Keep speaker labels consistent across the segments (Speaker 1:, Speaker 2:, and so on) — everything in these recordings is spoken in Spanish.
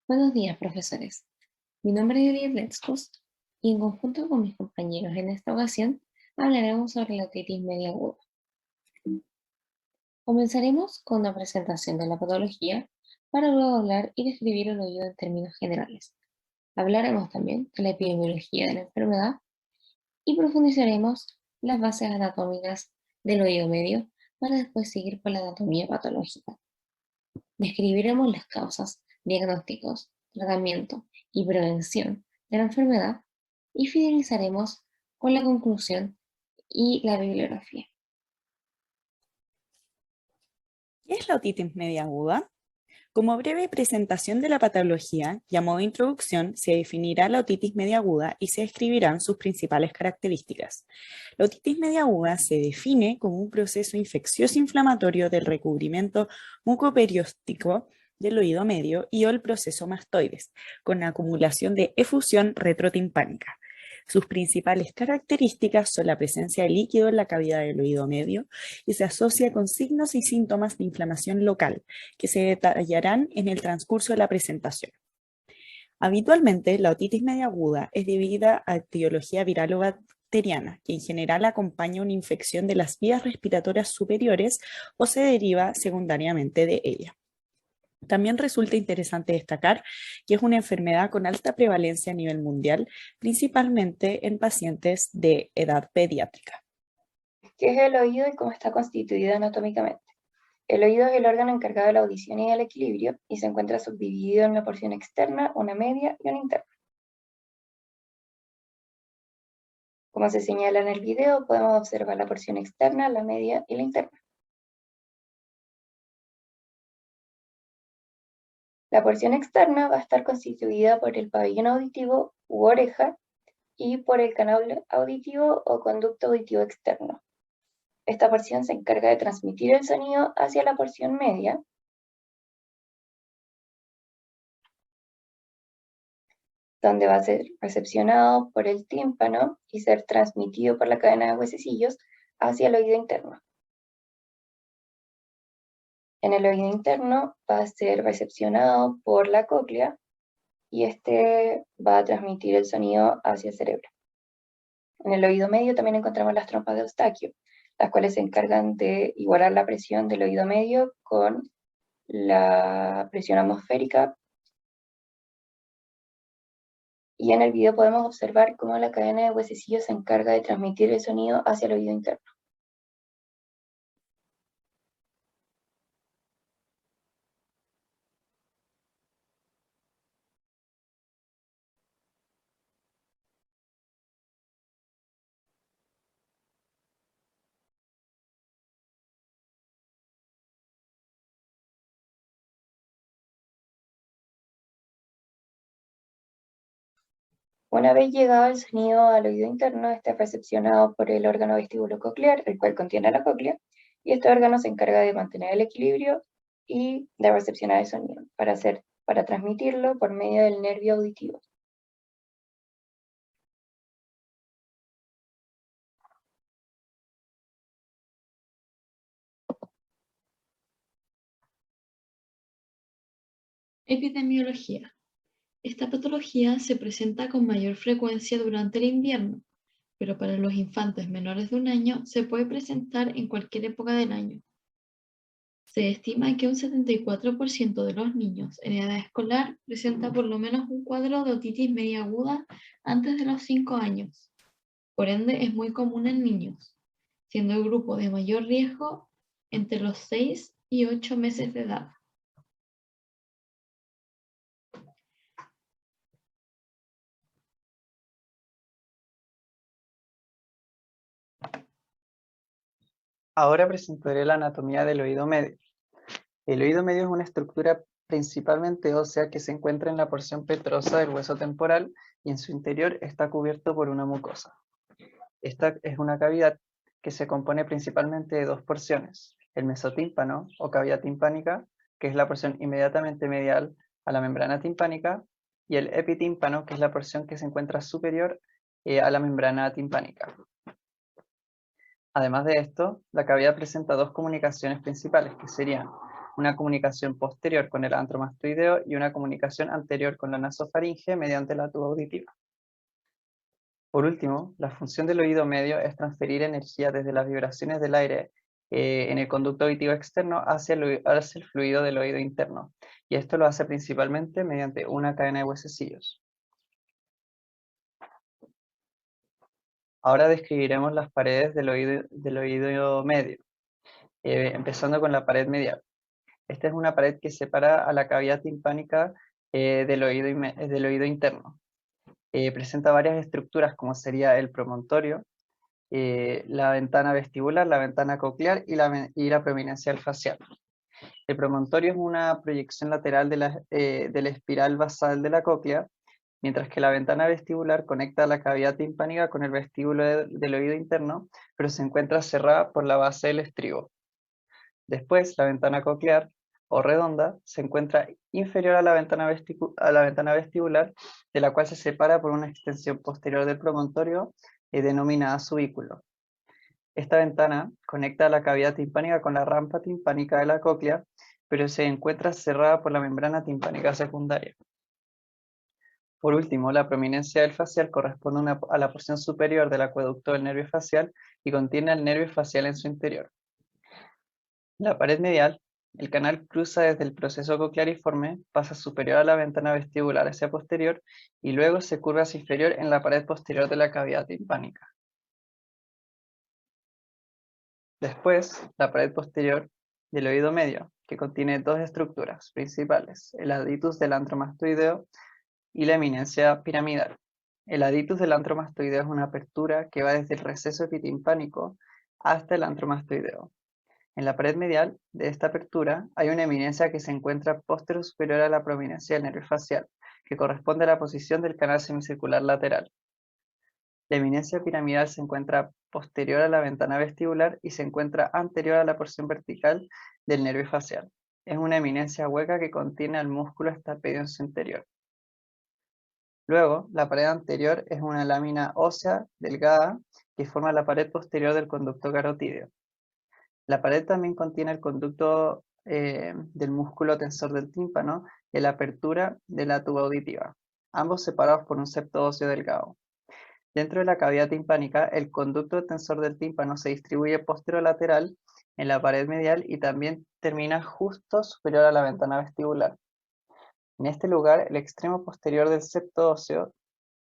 Speaker 1: Buenos días, profesores. Mi nombre es Ariel Letzkos y en conjunto con mis compañeros en esta ocasión hablaremos sobre la otitis media aguda. Comenzaremos con una presentación de la patología para luego hablar y describir el oído en términos generales. Hablaremos también de la epidemiología de la enfermedad y profundizaremos las bases anatómicas del oído medio para después seguir con la anatomía patológica. Describiremos las causas, diagnósticos, tratamiento y prevención de la enfermedad y finalizaremos con la conclusión y la bibliografía.
Speaker 2: ¿Qué es la otitis media aguda? Como breve presentación de la patología y a modo de introducción, se definirá la otitis media aguda y se describirán sus principales características. La otitis media aguda se define como un proceso infeccioso inflamatorio del recubrimiento mucoperióstico del oído medio y o el proceso mastoides, con acumulación de efusión retrotimpánica. Sus principales características son la presencia de líquido en la cavidad del oído medio y se asocia con signos y síntomas de inflamación local, que se detallarán en el transcurso de la presentación. Habitualmente, la otitis media aguda es debida a etiología viral o bacteriana, que en general acompaña una infección de las vías respiratorias superiores o se deriva secundariamente de ella. También resulta interesante destacar que es una enfermedad con alta prevalencia a nivel mundial, principalmente en pacientes de edad pediátrica.
Speaker 3: ¿Qué es el oído y cómo está constituido anatómicamente? El oído es el órgano encargado de la audición y del equilibrio y se encuentra subdividido en una porción externa, una media y una interna. Como se señala en el video, podemos observar la porción externa, la media y la interna. La porción externa va a estar constituida por el pabellón auditivo u oreja y por el canal auditivo o conducto auditivo externo. Esta porción se encarga de transmitir el sonido hacia la porción media, donde va a ser recepcionado por el tímpano y ser transmitido por la cadena de huesecillos hacia el oído interno. En el oído interno va a ser recepcionado por la cóclea y este va a transmitir el sonido hacia el cerebro. En el oído medio también encontramos las trompas de Eustaquio, las cuales se encargan de igualar la presión del oído medio con la presión atmosférica. Y en el video podemos observar cómo la cadena de huesecillos se encarga de transmitir el sonido hacia el oído interno. Una vez llegado el sonido al oído interno, este es recepcionado por el órgano vestibulococlear, el cual contiene la cóclea, y este órgano se encarga de mantener el equilibrio y de recepcionar el sonido, para transmitirlo por medio del nervio auditivo.
Speaker 4: Epidemiología. Esta patología se presenta con mayor frecuencia durante el invierno, pero para los infantes menores de 1 año se puede presentar en cualquier época del año. Se estima que un 74% de los niños en edad escolar presenta por lo menos un cuadro de otitis media aguda antes de los 5 años. Por ende, es muy común en niños, siendo el grupo de mayor riesgo entre los 6 y 8 meses de edad.
Speaker 5: Ahora presentaré la anatomía del oído medio. El oído medio es una estructura principalmente ósea que se encuentra en la porción petrosa del hueso temporal y en su interior está cubierto por una mucosa. Esta es una cavidad que se compone principalmente de dos porciones: el mesotímpano o cavidad timpánica, que es la porción inmediatamente medial a la membrana timpánica, y el epitímpano, que es la porción que se encuentra superior a la membrana timpánica. Además de esto, la cavidad presenta dos comunicaciones principales, que serían una comunicación posterior con el antromastoideo y una comunicación anterior con la nasofaringe mediante la tuba auditiva. Por último, la función del oído medio es transferir energía desde las vibraciones del aire en el conducto auditivo externo hacia el fluido del oído interno, y esto lo hace principalmente mediante una cadena de huesecillos. Ahora describiremos las paredes del oído medio, empezando con la pared medial. Esta es una pared que separa a la cavidad timpánica del oído interno. Presenta varias estructuras como sería el promontorio, la ventana vestibular, la ventana coclear y la prominencial facial. El promontorio es una proyección lateral de la espiral basal de la cóclea, mientras que la ventana vestibular conecta la cavidad timpánica con el vestíbulo del oído interno, pero se encuentra cerrada por la base del estribo. Después, la ventana coclear, o redonda, se encuentra inferior a la ventana vestibular, de la cual se separa por una extensión posterior del promontorio denominada subículo. Esta ventana conecta la cavidad timpánica con la rampa timpánica de la cóclea, pero se encuentra cerrada por la membrana timpánica secundaria. Por último, la prominencia del facial corresponde a la porción superior del acueducto del nervio facial y contiene el nervio facial en su interior. La pared medial, el canal cruza desde el proceso cocleariforme, pasa superior a la ventana vestibular hacia posterior y luego se curva hacia inferior en la pared posterior de la cavidad timpánica. Después, la pared posterior del oído medio, que contiene dos estructuras principales, el aditus del antromastoideo y la eminencia piramidal. El aditus del antromastoideo es una apertura que va desde el receso epitimpánico hasta el antromastoideo. En la pared medial de esta apertura hay una eminencia que se encuentra posterior superior a la prominencia del nervio facial, que corresponde a la posición del canal semicircular lateral. La eminencia piramidal se encuentra posterior a la ventana vestibular y se encuentra anterior a la porción vertical del nervio facial. Es una eminencia hueca que contiene al músculo estapedio en su interior. Luego, la pared anterior es una lámina ósea delgada que forma la pared posterior del conducto carotídeo. La pared también contiene el conducto del músculo tensor del tímpano y la apertura de la tuba auditiva, ambos separados por un septo óseo delgado. Dentro de la cavidad timpánica, el conducto tensor del tímpano se distribuye posterolateral en la pared medial y también termina justo superior a la ventana vestibular. En este lugar, el extremo posterior del septo óseo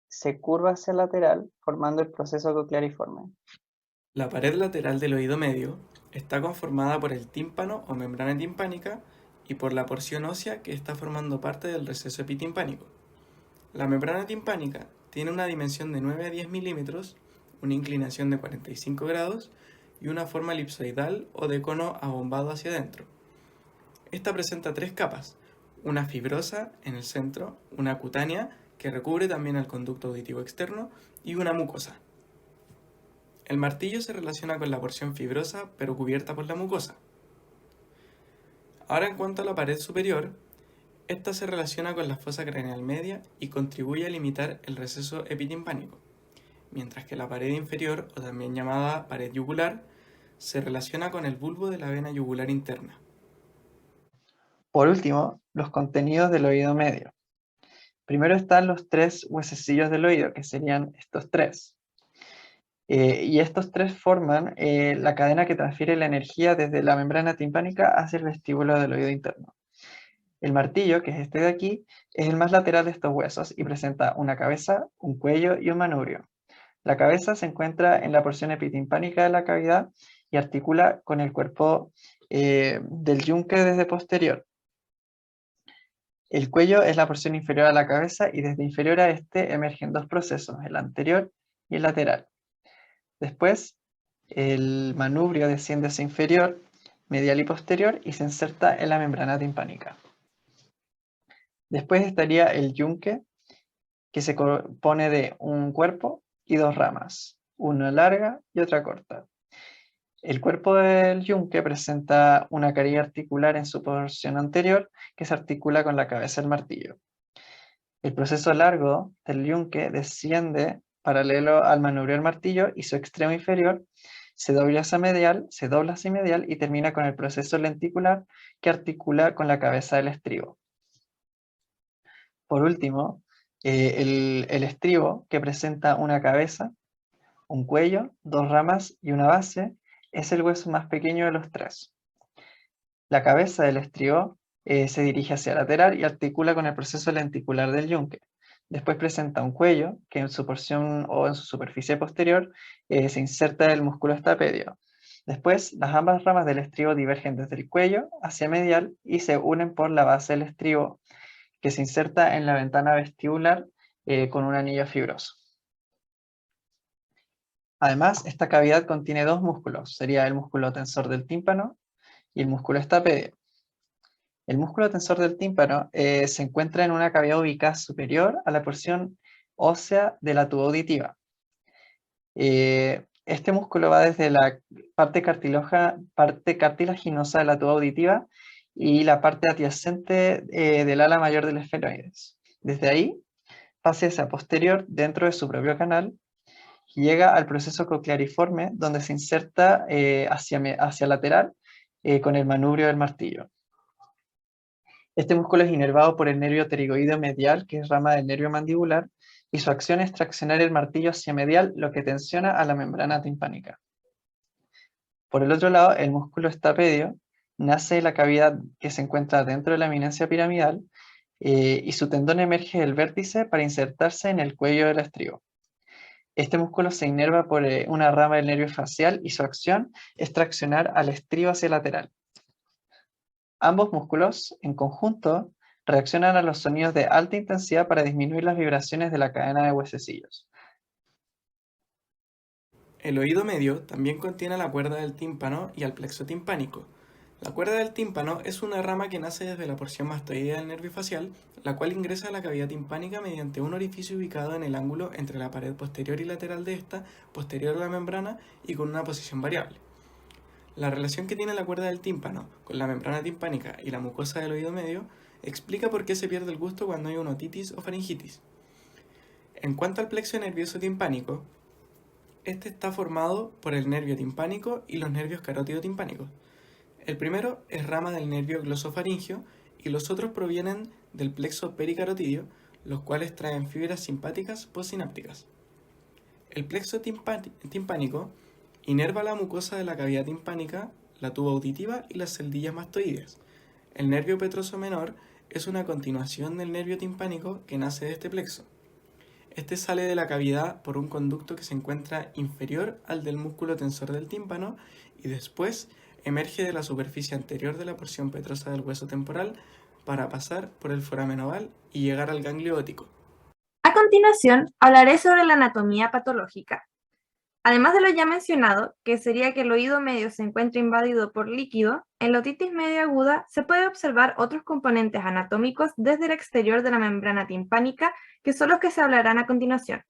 Speaker 5: se curva hacia el lateral, formando el proceso cocleariforme.
Speaker 6: La pared lateral del oído medio está conformada por el tímpano o membrana timpánica y por la porción ósea que está formando parte del receso epitimpánico. La membrana timpánica tiene una dimensión de 9 a 10 milímetros, una inclinación de 45 grados y una forma elipsoidal o de cono abombado hacia adentro. Esta presenta tres capas, una fibrosa en el centro, una cutánea que recubre también el conducto auditivo externo y una mucosa. El martillo se relaciona con la porción fibrosa pero cubierta por la mucosa. Ahora en cuanto a la pared superior, esta se relaciona con la fosa craneal media y contribuye a limitar el receso epitimpánico, mientras que la pared inferior, o también llamada pared yugular, se relaciona con el bulbo de la vena yugular interna.
Speaker 5: Por último, los contenidos del oído medio. Primero están los tres huesecillos del oído, que serían estos tres. Y estos tres forman la cadena que transfiere la energía desde la membrana timpánica hacia el vestíbulo del oído interno. El martillo, que es este de aquí, es el más lateral de estos huesos y presenta una cabeza, un cuello y un manubrio. La cabeza se encuentra en la porción epitimpánica de la cavidad y articula con el cuerpo del yunque desde posterior. El cuello es la porción inferior a la cabeza y desde inferior a este emergen dos procesos, el anterior y el lateral. Después, el manubrio desciende hacia inferior, medial y posterior y se inserta en la membrana timpánica. Después estaría el yunque, que se compone de un cuerpo y dos ramas, una larga y otra corta. El cuerpo del yunque presenta una carilla articular en su porción anterior que se articula con la cabeza del martillo. El proceso largo del yunque desciende paralelo al manubrio del martillo y su extremo inferior se dobla hacia medial y termina con el proceso lenticular que articula con la cabeza del estribo. Por último, el estribo, que presenta una cabeza, un cuello, dos ramas y una base, es el hueso más pequeño de los tres. La cabeza del estribo se dirige hacia lateral y articula con el proceso lenticular del yunque. Después presenta un cuello, que en su porción o en su superficie posterior se inserta el músculo estapedio. Después, las ambas ramas del estribo divergen desde el cuello hacia medial y se unen por la base del estribo, que se inserta en la ventana vestibular con un anillo fibroso. Además, esta cavidad contiene dos músculos, sería el músculo tensor del tímpano y el músculo estapedio. El músculo tensor del tímpano se encuentra en una cavidad ubicada superior a la porción ósea de la tuba auditiva. Este músculo va desde la parte cartilaginosa de la tuba auditiva y la parte adyacente del ala mayor del esfenoides. Desde ahí pasa hacia posterior dentro de su propio canal y llega al proceso cocleariforme, donde se inserta hacia lateral con el manubrio del martillo. Este músculo es inervado por el nervio pterigoideo medial, que es rama del nervio mandibular, y su acción es traccionar el martillo hacia medial, lo que tensiona a la membrana timpánica. Por el otro lado, el músculo estapedio nace de la cavidad que se encuentra dentro de la eminencia piramidal y su tendón emerge del vértice para insertarse en el cuello del estribo. Este músculo se inerva por una rama del nervio facial y su acción es traccionar al estribo hacia lateral. Ambos músculos, en conjunto, reaccionan a los sonidos de alta intensidad para disminuir las vibraciones de la cadena de huesecillos.
Speaker 6: El oído medio también contiene la cuerda del tímpano y al plexo timpánico. La cuerda del tímpano es una rama que nace desde la porción mastoidea del nervio facial, la cual ingresa a la cavidad timpánica mediante un orificio ubicado en el ángulo entre la pared posterior y lateral de esta, posterior a la membrana y con una posición variable. La relación que tiene la cuerda del tímpano con la membrana timpánica y la mucosa del oído medio explica por qué se pierde el gusto cuando hay una otitis o faringitis. En cuanto al plexo nervioso timpánico, este está formado por el nervio timpánico y los nervios carótido timpánicos. El primero es rama del nervio glosofaringio y los otros provienen del plexo pericarotidio, los cuales traen fibras simpáticas postsinápticas. El plexo timpánico inerva la mucosa de la cavidad timpánica, la tuba auditiva y las celdillas mastoideas. El nervio petroso menor es una continuación del nervio timpánico que nace de este plexo. Este sale de la cavidad por un conducto que se encuentra inferior al del músculo tensor del tímpano y después emerge de la superficie anterior de la porción petrosa del hueso temporal para pasar por el foramen oval y llegar al ganglio óptico.
Speaker 7: A continuación, hablaré sobre la anatomía patológica. Además de lo ya mencionado, que sería que el oído medio se encuentra invadido por líquido, en la otitis media aguda se puede observar otros componentes anatómicos desde el exterior de la membrana timpánica, que son los que se hablarán a continuación.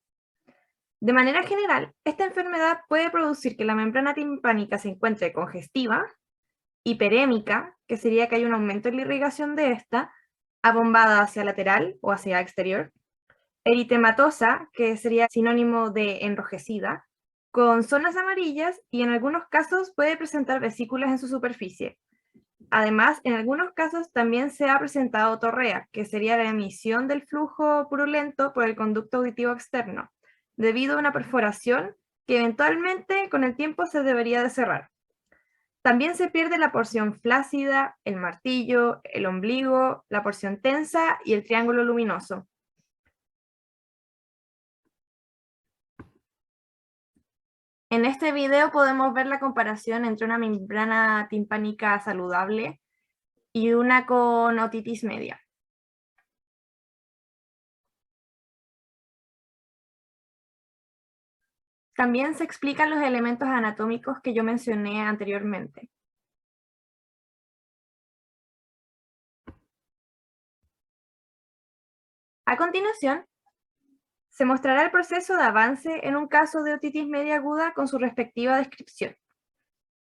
Speaker 7: De manera general, esta enfermedad puede producir que la membrana timpánica se encuentre congestiva, hiperémica, que sería que hay un aumento en la irrigación de esta, abombada hacia lateral o hacia exterior, eritematosa, que sería sinónimo de enrojecida, con zonas amarillas y en algunos casos puede presentar vesículas en su superficie. Además, en algunos casos también se ha presentado torrea, que sería la emisión del flujo purulento por el conducto auditivo externo, debido a una perforación que eventualmente con el tiempo se debería de cerrar. También se pierde la porción flácida, el martillo, el ombligo, la porción tensa y el triángulo luminoso. En este video podemos ver la comparación entre una membrana timpánica saludable y una con otitis media. También se explican los elementos anatómicos que yo mencioné anteriormente. A continuación, se mostrará el proceso de avance en un caso de otitis media aguda con su respectiva descripción.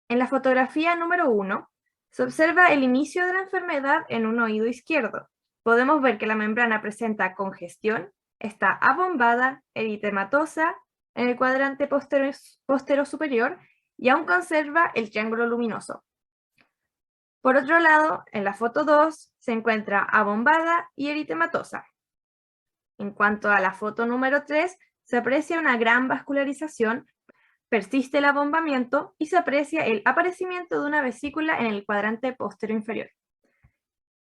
Speaker 7: En la fotografía número 1, se observa el inicio de la enfermedad en un oído izquierdo. Podemos ver que la membrana presenta congestión, está abombada, eritematosa en el cuadrante postero superior y aún conserva el triángulo luminoso. Por otro lado, en la foto 2 se encuentra abombada y eritematosa. En cuanto a la foto número 3, se aprecia una gran vascularización, persiste el abombamiento y se aprecia el aparecimiento de una vesícula en el cuadrante posterior inferior.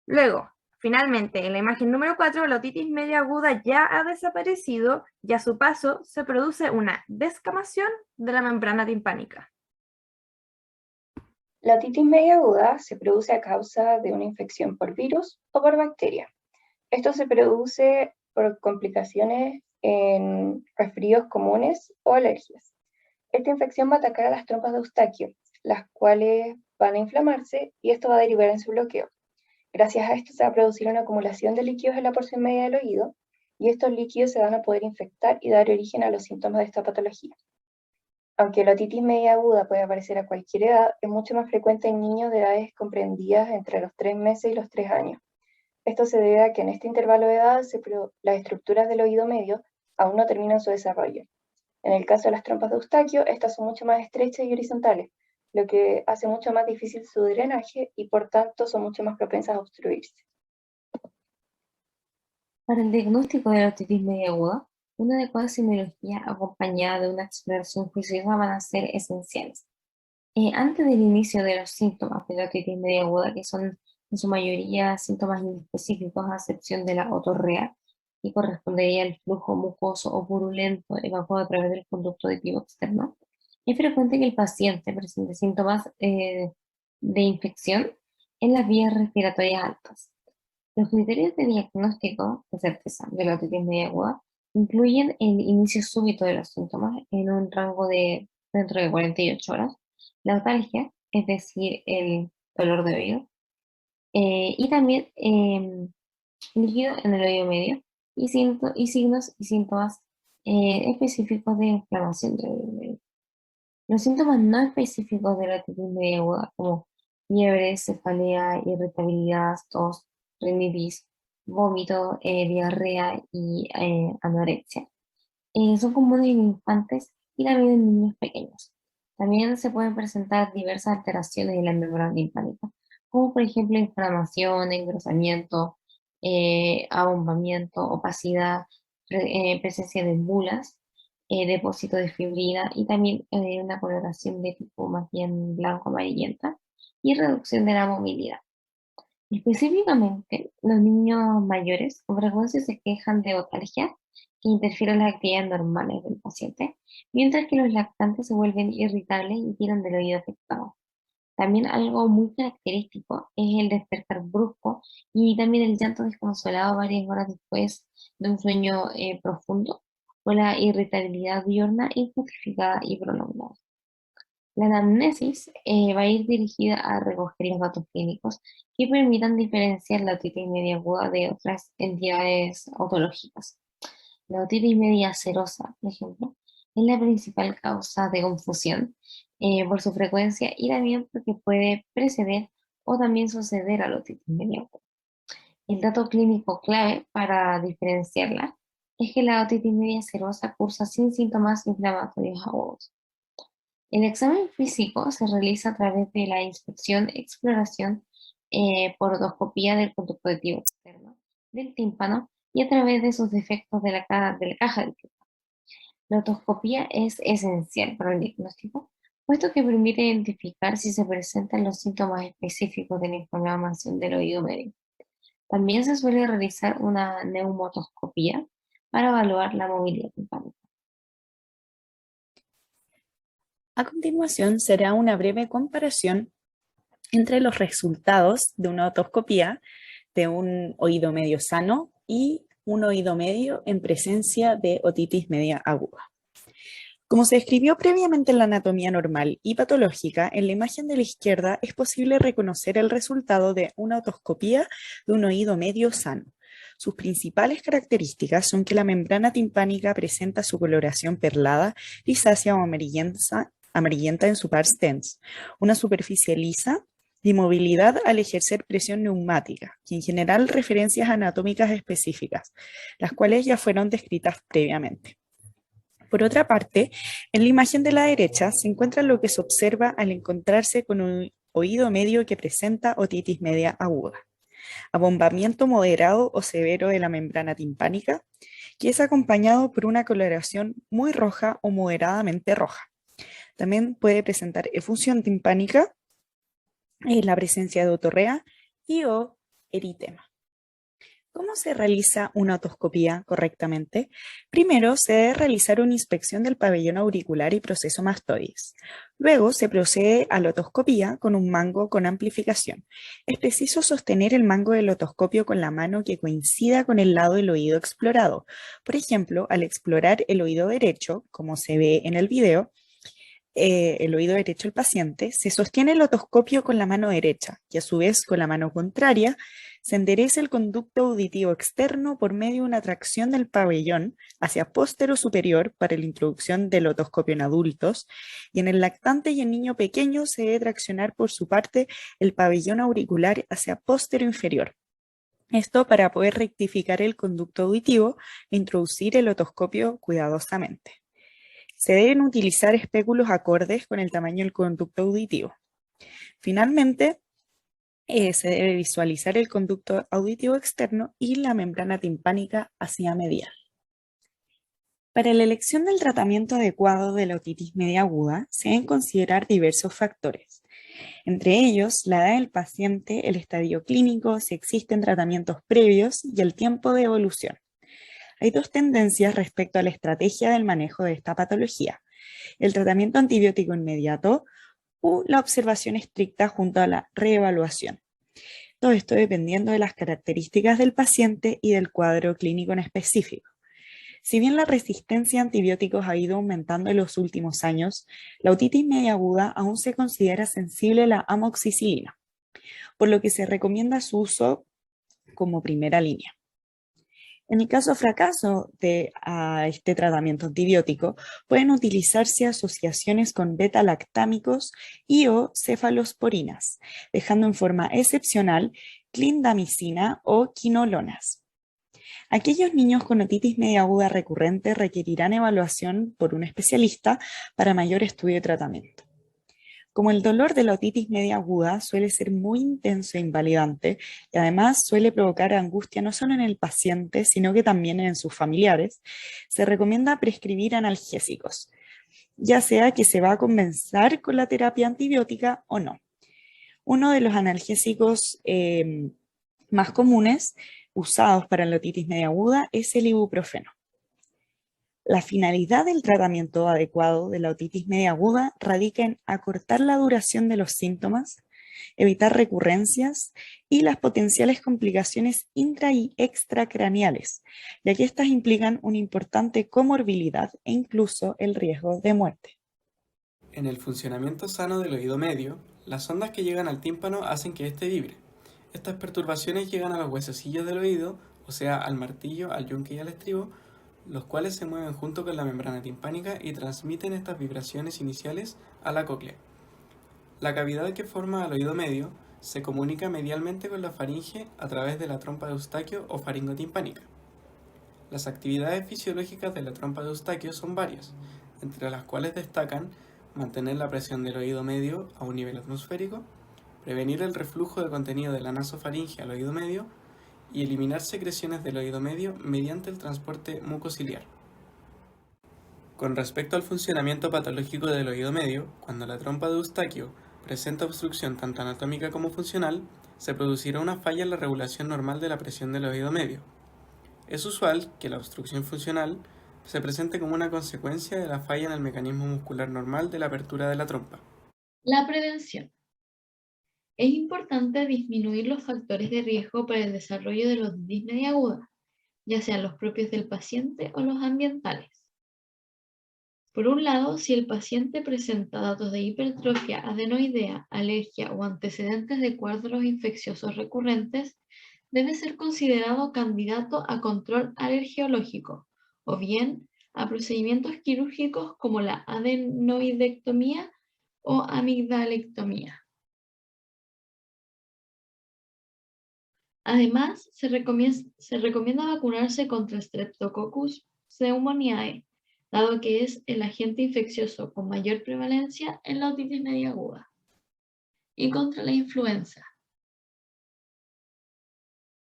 Speaker 7: Luego, finalmente, en la imagen número 4, la otitis media aguda ya ha desaparecido y a su paso se produce una descamación de la membrana timpánica.
Speaker 3: La otitis media aguda se produce a causa de una infección por virus o por bacteria. Esto se produce por complicaciones en resfríos comunes o alergias. Esta infección va a atacar a las trompas de Eustaquio, las cuales van a inflamarse y esto va a derivar en su bloqueo. Gracias a esto se va a producir una acumulación de líquidos en la porción media del oído y estos líquidos se van a poder infectar y dar origen a los síntomas de esta patología. Aunque la otitis media aguda puede aparecer a cualquier edad, es mucho más frecuente en niños de edades comprendidas entre los 3 meses y los 3 años. Esto se debe a que en este intervalo de edad las estructuras del oído medio aún no terminan su desarrollo. En el caso de las trompas de Eustaquio, estas son mucho más estrechas y horizontales, lo que hace mucho más difícil su drenaje y por tanto son mucho más propensas a obstruirse.
Speaker 1: Para el diagnóstico de la otitis media aguda, una adecuada semiología acompañada de una exploración juiciosa van a ser esenciales. Antes del inicio de los síntomas de la otitis media aguda, que son en su mayoría síntomas inespecíficos a excepción de la otorrea, y correspondería al flujo mucoso o purulento evacuado a través del conducto auditivo externo, es frecuente que el paciente presente síntomas de infección en las vías respiratorias altas. Los criterios de diagnóstico de certeza de la otitis media aguda incluyen el inicio súbito de los síntomas en un rango de dentro de 48 horas, la otalgia, es decir, el dolor de oído, y también líquido en el oído medio y signos y síntomas específicos de inflamación del oído medio. Los síntomas no específicos de la otitis media aguda, como fiebre, cefalea, irritabilidad, tos, rinitis, vómito, diarrea y anorexia, son comunes en infantes y también en niños pequeños. También se pueden presentar diversas alteraciones en la membrana timpánica, como por ejemplo inflamación, engrosamiento, abombamiento, opacidad, presencia de bulas, depósito de fibrina y también una coloración de tipo más bien blanco-amarillenta y reducción de la movilidad. Específicamente, los niños mayores con frecuencia se quejan de otalgia que interfiere en las actividades normales del paciente, mientras que los lactantes se vuelven irritables y tiran del oído afectado. También algo muy característico es el despertar brusco y también el llanto desconsolado varias horas después de un sueño profundo o la irritabilidad diurna injustificada y prolongada. La anamnesis va a ir dirigida a recoger los datos clínicos que permitan diferenciar la otitis media aguda de otras entidades otológicas. La otitis media serosa, por ejemplo, es la principal causa de confusión por su frecuencia y también porque puede preceder o también suceder a la otitis media aguda. El dato clínico clave para diferenciarla es que la otitis media serosa cursa sin síntomas inflamatorios agudos. El examen físico se realiza a través de la inspección, exploración por otoscopía del conducto auditivo externo, del tímpano y a través de sus defectos de la caja del tímpano. La otoscopía es esencial para el diagnóstico, puesto que permite identificar si se presentan los síntomas específicos de la inflamación del oído medio. También se suele realizar una neumotoscopía para evaluar la movilidad timpánica.
Speaker 2: A continuación será una breve comparación entre los resultados de una otoscopía de un oído medio sano y un oído medio en presencia de otitis media aguda. Como se describió previamente en la anatomía normal y patológica, en la imagen de la izquierda es posible reconocer el resultado de una otoscopía de un oído medio sano. Sus principales características son que la membrana timpánica presenta su coloración perlada, grisácea o amarillenta en su pars dens, una superficie lisa y movilidad al ejercer presión neumática, y en general referencias anatómicas específicas, las cuales ya fueron descritas previamente. Por otra parte, en la imagen de la derecha se encuentra lo que se observa al encontrarse con un oído medio que presenta otitis media aguda, abombamiento moderado o severo de la membrana timpánica, que es acompañado por una coloración muy roja o moderadamente roja. También puede presentar efusión timpánica, la presencia de otorrea y o eritema. ¿Cómo se realiza una otoscopía correctamente? Primero se debe realizar una inspección del pabellón auricular y proceso mastoides. Luego se procede a la otoscopía con un mango con amplificación. Es preciso sostener el mango del otoscopio con la mano que coincida con el lado del oído explorado. Por ejemplo, al explorar el oído derecho, como se ve en el video, el oído derecho del paciente, se sostiene el otoscopio con la mano derecha y a su vez con la mano contraria se endereza el conducto auditivo externo por medio de una tracción del pabellón hacia póstero superior para la introducción del otoscopio en adultos, y en el lactante y en niño pequeño se debe traccionar por su parte el pabellón auricular hacia póstero inferior. Esto para poder rectificar el conducto auditivo e introducir el otoscopio cuidadosamente. Se deben utilizar espéculos acordes con el tamaño del conducto auditivo. Finalmente, se debe visualizar el conducto auditivo externo y la membrana timpánica hacia medial. Para la elección del tratamiento adecuado de la otitis media aguda, se deben considerar diversos factores. Entre ellos, la edad del paciente, el estadio clínico, si existen tratamientos previos y el tiempo de evolución. Hay dos tendencias respecto a la estrategia del manejo de esta patología: el tratamiento antibiótico inmediato o la observación estricta junto a la reevaluación. Todo esto dependiendo de las características del paciente y del cuadro clínico en específico. Si bien la resistencia a antibióticos ha ido aumentando en los últimos años, la otitis media aguda aún se considera sensible a la amoxicilina, por lo que se recomienda su uso como primera línea. En el caso de fracaso de este tratamiento antibiótico, pueden utilizarse asociaciones con beta-lactámicos y o cefalosporinas, dejando en forma excepcional clindamicina o quinolonas. Aquellos niños con otitis media aguda recurrente requerirán evaluación por un especialista para mayor estudio de tratamiento. Como el dolor de la otitis media aguda suele ser muy intenso e invalidante y además suele provocar angustia no solo en el paciente, sino que también en sus familiares, se recomienda prescribir analgésicos, ya sea que se va a compensar con la terapia antibiótica o no. Uno de los analgésicos más comunes usados para la otitis media aguda es el ibuprofeno. La finalidad del tratamiento adecuado de la otitis media aguda radica en acortar la duración de los síntomas, evitar recurrencias y las potenciales complicaciones intra y extracraneales, ya que estas implican una importante comorbilidad e incluso el riesgo de muerte.
Speaker 6: En el funcionamiento sano del oído medio, las ondas que llegan al tímpano hacen que éste vibre. Estas perturbaciones llegan a los huesecillos del oído, o sea, al martillo, al yunque y al estribo, los cuales se mueven junto con la membrana timpánica y transmiten estas vibraciones iniciales a la cóclea. La cavidad que forma al oído medio se comunica medialmente con la faringe a través de la trompa de Eustaquio o faringotimpánica. Las actividades fisiológicas de la trompa de Eustaquio son varias, entre las cuales destacan mantener la presión del oído medio a un nivel atmosférico, prevenir el reflujo de contenido de la nasofaringe al oído medio y eliminar secreciones del oído medio mediante el transporte mucociliar. Con respecto al funcionamiento patológico del oído medio, cuando la trompa de Eustaquio presenta obstrucción tanto anatómica como funcional, se producirá una falla en la regulación normal de la presión del oído medio. Es usual que la obstrucción funcional se presente como una consecuencia de la falla en el mecanismo muscular normal de la apertura de la trompa.
Speaker 4: La prevención. Es importante disminuir los factores de riesgo para el desarrollo de la otitis media aguda, ya sean los propios del paciente o los ambientales. Por un lado, si el paciente presenta datos de hipertrofia adenoidea, alergia o antecedentes de cuadros infecciosos recurrentes, debe ser considerado candidato a control alergiológico o bien a procedimientos quirúrgicos como la adenoidectomía o amigdalectomía. Además, se recomienda vacunarse contra Streptococcus pneumoniae, dado que es el agente infeccioso con mayor prevalencia en la otitis media aguda. Y contra la influenza.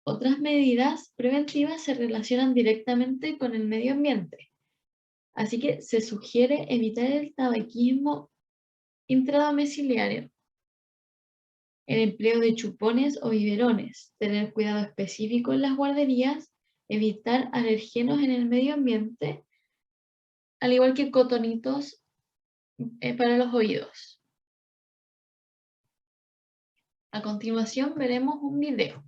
Speaker 4: Otras medidas preventivas se relacionan directamente con el medio ambiente, así que se sugiere evitar el tabaquismo intradomiciliario, el empleo de chupones o biberones, tener cuidado específico en las guarderías, evitar alergenos en el medio ambiente, al igual que cotonitos para los oídos. A continuación veremos un video.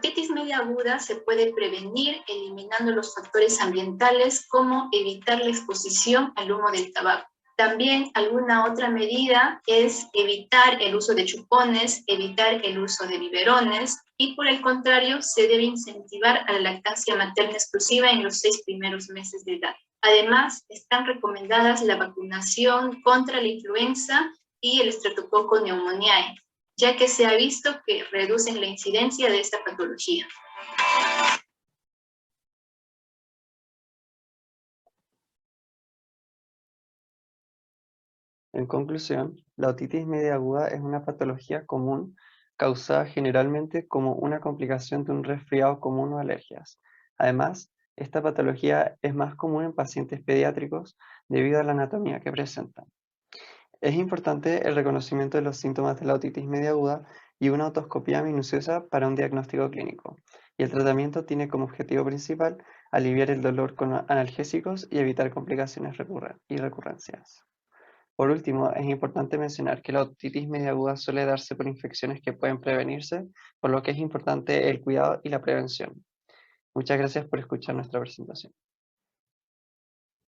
Speaker 8: La otitis media aguda se puede prevenir eliminando los factores ambientales como evitar la exposición al humo del tabaco. También alguna otra medida es evitar el uso de chupones, evitar el uso de biberones y por el contrario se debe incentivar a la lactancia materna exclusiva en los 6 primeros meses de edad. Además, están recomendadas la vacunación contra la influenza y el Streptococcus pneumoniae, ya que se ha visto que reducen la incidencia de esta patología.
Speaker 5: En conclusión, la otitis media aguda es una patología común causada generalmente como una complicación de un resfriado común o alergias. Además, esta patología es más común en pacientes pediátricos debido a la anatomía que presentan. Es importante el reconocimiento de los síntomas de la otitis media aguda y una otoscopía minuciosa para un diagnóstico clínico. Y el tratamiento tiene como objetivo principal aliviar el dolor con analgésicos y evitar complicaciones y recurrencias. Por último, es importante mencionar que la otitis media aguda suele darse por infecciones que pueden prevenirse, por lo que es importante el cuidado y la prevención. Muchas gracias por escuchar nuestra presentación.